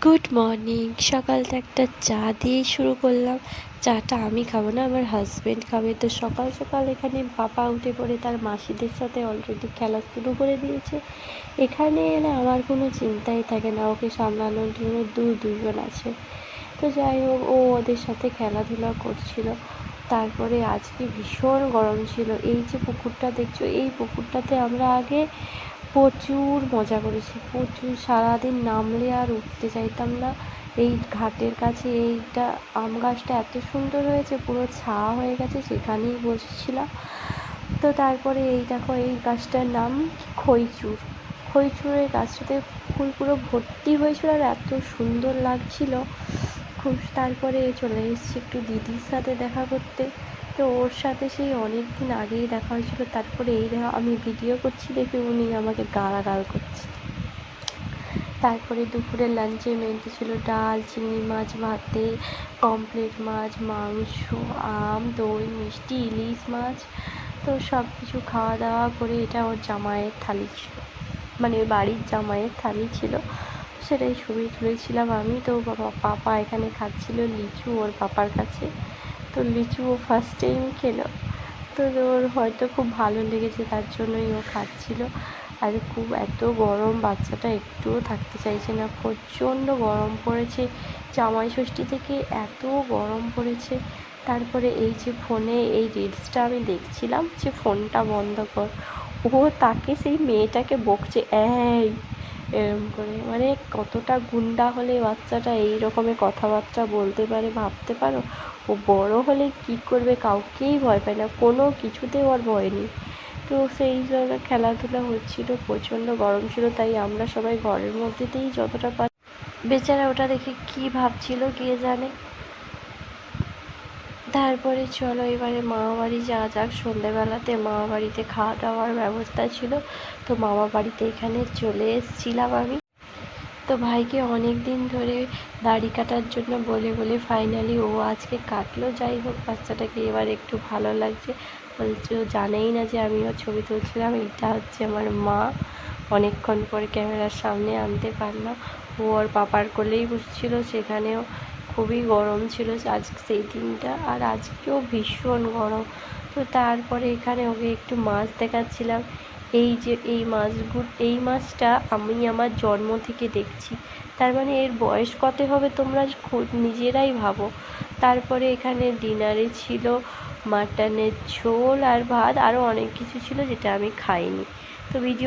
Good morning. সকালটা একটা চা দিয়ে শুরু করলাম। চাটা আমি খাবো না, আমার হাজব্যান্ড খাবে। তো সকাল সকাল এখানে পাপা উঠে পড়ে তার মাসিদের সাথে অলরেডি খেলা শুরু করে দিয়েছে। এখানে এলে আমার কোনো চিন্তাই থাকে না, ওকে সামলানোর জন্য দুজন আছে। তো যাই হোক, ও ওদের সাথে খেলাধুলা করছিল। তারপরে আজকে ভীষণ গরম ছিল। এই যে পুকুরটা দেখছো, এই পুকুরটাতে আমরা আগে প্রচুর মজা করেছি, প্রচুর। সারাদিন নামলে আর উঠতে চাইতাম না। এই ঘাটের কাছে এইটা আম গাছটা এত সুন্দর হয়েছে, পুরো ছায়া হয়ে গেছে, সেখানেই বসেছিলাম। তো তারপরে এই দেখো, এই গাছটার নাম খইচুর। খইচুরের গাছটাতে ফুল পুরো ভর্তি হয়েছিল আর এত সুন্দর লাগছিল খুব। তারপরে চলে এসেছি একটু দিদির সাথে দেখা করতে। তো ওর সাথে সেই অনেক দিন আগেই দেখা হয়েছিল। তারপরে এই দেখা, আমি ভিডিও করছি দেখে উনি আমাকে গালাগাল করছে। তারপরে দুপুরের লাঞ্চের মেনুতে ছিল ডাল, চিংড়ি মাছ ভাতে, পমফ্রেট মাছ, মাংস, আম, দই, মিষ্টি, ইলিশ মাছ। তো সব কিছু খাওয়া দাওয়া করে, এটা ওর জামাইয়ের থালি ছিল, মানে বাড়ির জামাইয়ের থালি ছিল, সেটাই ছবি তুলেছিলাম আমি। তো পাপা এখানে খাচ্ছিল লিচু ওর পাপার কাছে। তো লিচু ও ফার্স্ট টাইম খেলো। তো ওর হয়তো খুব ভালো লেগেছে, তার জন্যই ও খাচ্ছিল। আর খুব এত গরম, বাচ্চাটা একটুও থাকতে চাইছে না, প্রচণ্ড গরম পড়েছে। জামাই ষষ্ঠী থেকে এত গরম পড়েছে। তারপরে এই যে ফোনে এই রিলসটা আমি দেখছিলাম, যে ফোনটা বন্ধ কর, ও তাকে সেই মেয়েটাকে বকছে এই এরম করে। মানে কতটা গুন্ডা হলে বাচ্চাটা এই রকমের কথাবার্তা বলতে পারে, ভাবতে পারো? ও বড় হলে কী করবে, কাউকেই ভয় পায় না, কোনো কিছুতেও ওর ভয় নেই। তো সেই জায়গায় খেলাধুলা হচ্ছিল, প্রচণ্ড গরম ছিল, তাই আমরা সবাই ঘরের মধ্যেতেই যতটা পারি। বেচারা ওটা দেখে কী ভাবছিল কে জানে। তারপরে চলো এবারে মামাবাড়ি যাওয়া যাক। সন্ধেবেলাতে মামাবাড়িতে খাওয়া দাওয়ার ব্যবস্থা ছিল, তো মামা বাড়িতে এখানে চলে এসেছিলাম আমি। তো ভাইকে অনেক দিন ধরে দাড়ি কাটার জন্য বলে বলে ফাইনালি ও আজকে কাটলো। যাই হোক, বাচ্চাটাকে এবার একটু ভালো লাগছে। বলছে ও জানেই না যে আমিও ছবি তুলছিলাম। এইটা হচ্ছে আমার মা, অনেকক্ষণ পরে ক্যামেরার সামনে আনতে পারলাম। ও ওর পাপার কোলেই বসেছিল, সেখানেও খুবই গরম ছিল আজ সেই দিনটা, আর আজকেও ভীষণ গরম। তো তারপরে এখানে ওকে একটু মাছ দেখাচ্ছিলাম। এই যে এই মাছটা আমি আমার জন্ম থেকে দেখছি, তার মানে এর বয়স কত হবে তোমরা নিজেরাই ভাবো। তারপরে এখানে ডিনারে ছিল মাটনের ঝোল আর ভাত, আরও অনেক কিছু ছিল যেটা আমি খাইনি। তো ভিডিও